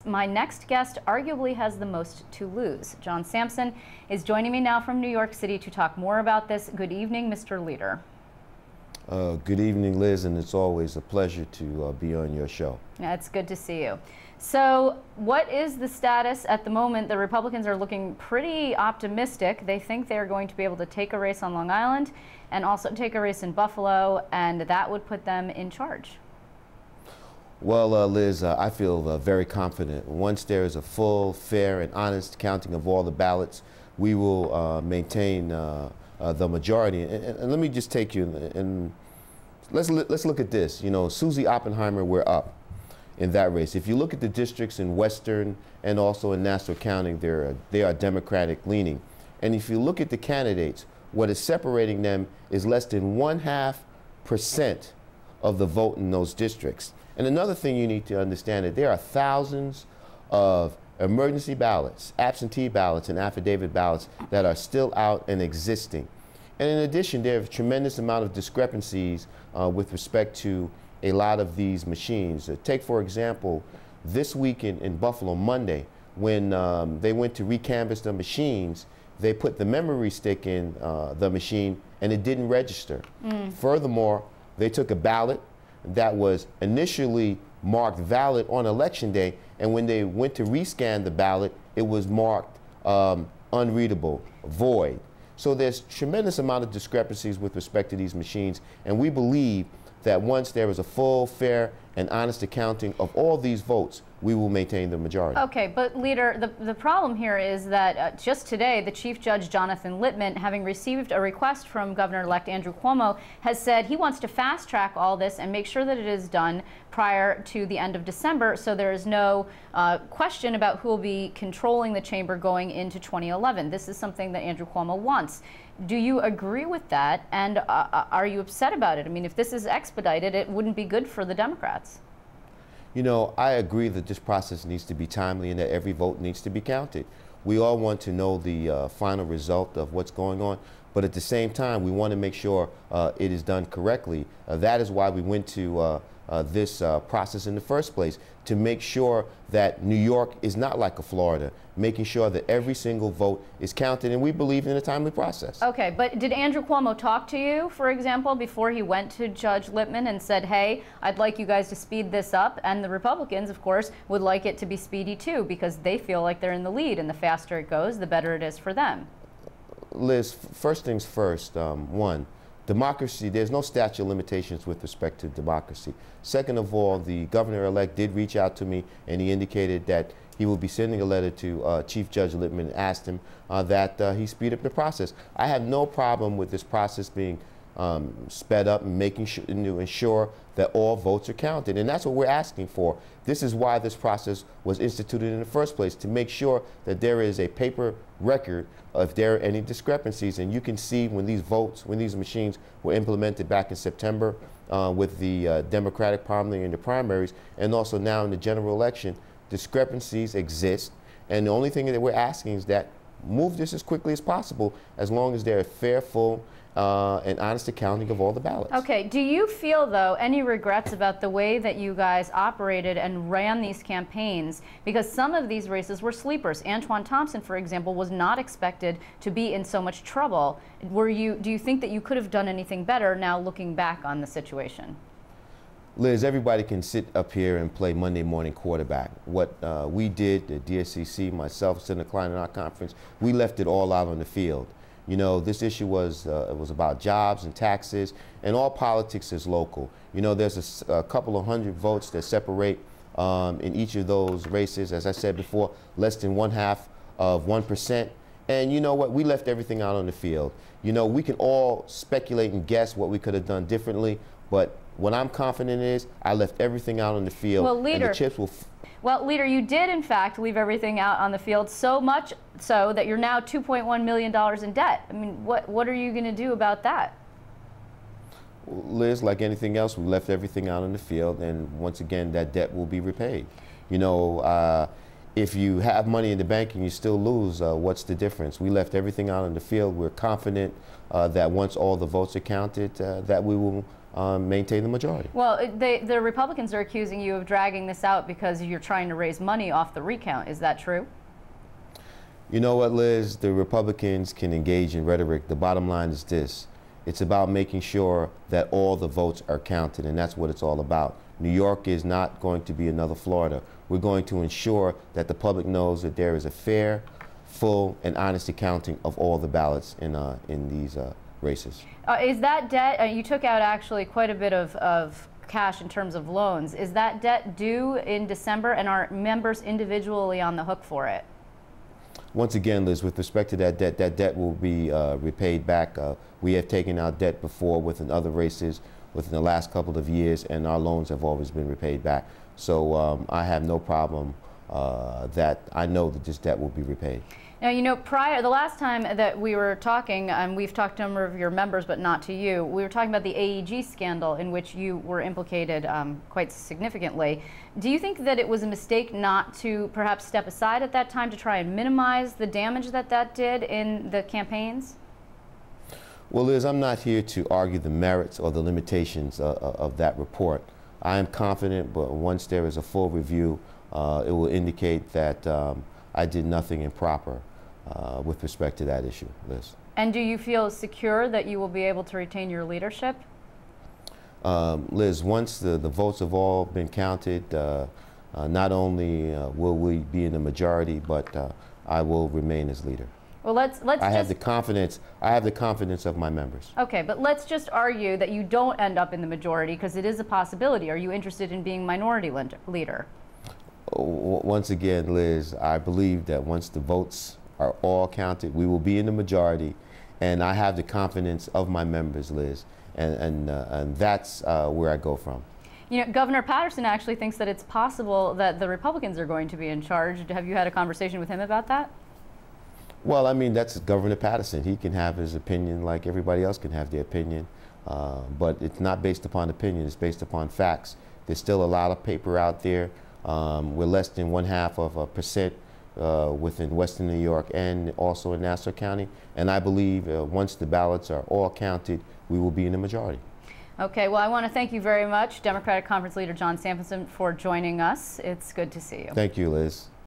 my next guest arguably has the most to lose. John Sampson is joining me now from New York City to talk more about this. Good evening, Mr. Leader. Good evening, Liz, and it's always a pleasure to be on your show. Yeah, it's good to see you. So what is the status at the moment? The Republicans are looking pretty optimistic. They think they're going to be able to take a race on Long Island and also take a race in Buffalo, and that would put them in charge. Well, Liz, I feel very confident. Once there is a full, fair, and honest counting of all the ballots, we will maintain the majority. And let me just take you and let's look at this. You know, Susie Oppenheimer, we're up in that race. If you look at the districts in Western and also in Nassau County, they are Democratic leaning. And if you look at the candidates, what is separating them is less than 0.5% of the vote in those districts. And another thing you need to understand is there are thousands of emergency ballots, absentee ballots, and affidavit ballots that are still out and existing. And in addition, there are a tremendous amount of discrepancies with respect to a lot of these machines. Take, for example, this week in Buffalo, Monday, when they went to recanvass the machines, they put the memory stick in the machine and it didn't register. Furthermore, they took a ballot that was initially marked valid on election day, and when they went to rescan the ballot, it was marked unreadable, void. So there's tremendous amount of discrepancies with respect to these machines, and we believe that once there is a full, fair, and honest accounting of all these votes, we will maintain the majority. Okay, but Leader, the problem here is that just today, the Chief Judge Jonathan Littman, having received a request from Governor-elect Andrew Cuomo, has said he wants to fast-track all this and make sure that it is done prior to the end of December, so there is no question about who will be controlling the chamber going into 2011. This is something that Andrew Cuomo wants. Do you agree with that, and are you upset about it? I mean, if this is expedited, it wouldn't be good for the Democrats. You know, I agree that this process needs to be timely and that every vote needs to be counted. We all want to know the final result of what's going on, but at the same time, we want to make sure it is done correctly. That is why we went to this process in the first place, to make sure that New York is not like a Florida, making sure that every single vote is counted, and we believe in a timely process. Okay, but did Andrew Cuomo talk to you, for example, before he went to Judge Littman and said, hey, I'd like you guys to speed this up? And the Republicans, of course, would like it to be speedy too, because they feel like they're in the lead, and the faster it goes, the better it is for them. Liz, first things first, one, democracy, there's no statute of limitations with respect to democracy. Second of all, the governor-elect did reach out to me, and he indicated that he will be sending a letter to Chief Judge Littman and asked him that he speed up the process. I have no problem with this process being sped up and making sure to ensure that all votes are counted, and that's what we're asking for. This is why this process was instituted in the first place, to make sure that there is a paper record if there are any discrepancies. And you can see when these votes, when these machines were implemented back in September with the Democratic primary and the primaries, and also now in the general election, discrepancies exist. And the only thing that we're asking is that move this as quickly as possible, as long as there are fair, full, and honest accounting of all the ballots. Okay, do you feel, though, any regrets about the way that you guys operated and ran these campaigns? Because some of these races were sleepers. Antoine Thompson, for example, was not expected to be in so much trouble. Do you think that you could have done anything better now looking back on the situation? Liz, everybody can sit up here and play Monday morning quarterback. What we did, the DSCC, myself, Senator Klein, in our conference, we left it all out on the field. You know, this issue was about jobs and taxes, and all politics is local. You know, there's a couple of hundred votes that separate in each of those races. As I said before, less than 0.5%. And you know what? We left everything out on the field. You know, we can all speculate and guess what we could have done differently, but what I'm confident is I left everything out on the field. Well, Leader, and the chips will well, Leader, you did, in fact, leave everything out on the field, so much so that you're now $2.1 million in debt. I mean, what are you going to do about that? Liz, like anything else, we left everything out on the field, and once again, that debt will be repaid. You know, if you have money in the bank and you still lose, what's the difference? We left everything out on the field. We're confident that once all the votes are counted, that we will maintain the majority. Well, the Republicans are accusing you of dragging this out because you're trying to raise money off the recount. Is that true? You know what, Liz? The Republicans can engage in rhetoric. The bottom line is this. It's about making sure that all the votes are counted, and that's what it's all about. New York is not going to be another Florida. We're going to ensure that the public knows that there is a fair, full, and honest accounting of all the ballots in these races. Is that debt, you took out actually quite a bit of cash in terms of loans. Is that debt due in December, and are members individually on the hook for it? Once again, Liz, with respect to that debt will be repaid back. We have taken out debt before within other races within the last couple of years, and our loans have always been repaid back. So I have no problem that I know that this debt will be repaid. Now, you know, the last time that we were talking, we've talked to a number of your members, but not to you, we were talking about the AEG scandal in which you were implicated quite significantly. Do you think that it was a mistake not to perhaps step aside at that time to try and minimize the damage that that did in the campaigns? Well, Liz, I'm not here to argue the merits or the limitations of that report. I am confident, but once there is a full review, it will indicate that I did nothing improper with respect to that issue, Liz. And do you feel secure that you will be able to retain your leadership? Liz, once the votes have all been counted, not only will we be in the majority, but I will remain as leader. Well, I have the confidence of my members. Okay, but let's just argue that you don't end up in the majority, because it is a possibility. Are you interested in being minority leader? Once again, Liz, I believe that once the votes are all counted, we will be in the majority, and I have the confidence of my members, Liz, and that's where I go from. You know, Governor Patterson actually thinks that it's possible that the Republicans are going to be in charge. Have you had a conversation with him about that? Well, I mean, that's Governor Patterson. He can have his opinion like everybody else can have their opinion, but it's not based upon opinion, it's based upon facts. There's still a lot of paper out there. We're less than 0.5% within Western New York and also in Nassau County. And I believe once the ballots are all counted, we will be in the majority. Okay, well, I want to thank you very much, Democratic Conference Leader John Sampson, for joining us. It's good to see you. Thank you, Liz.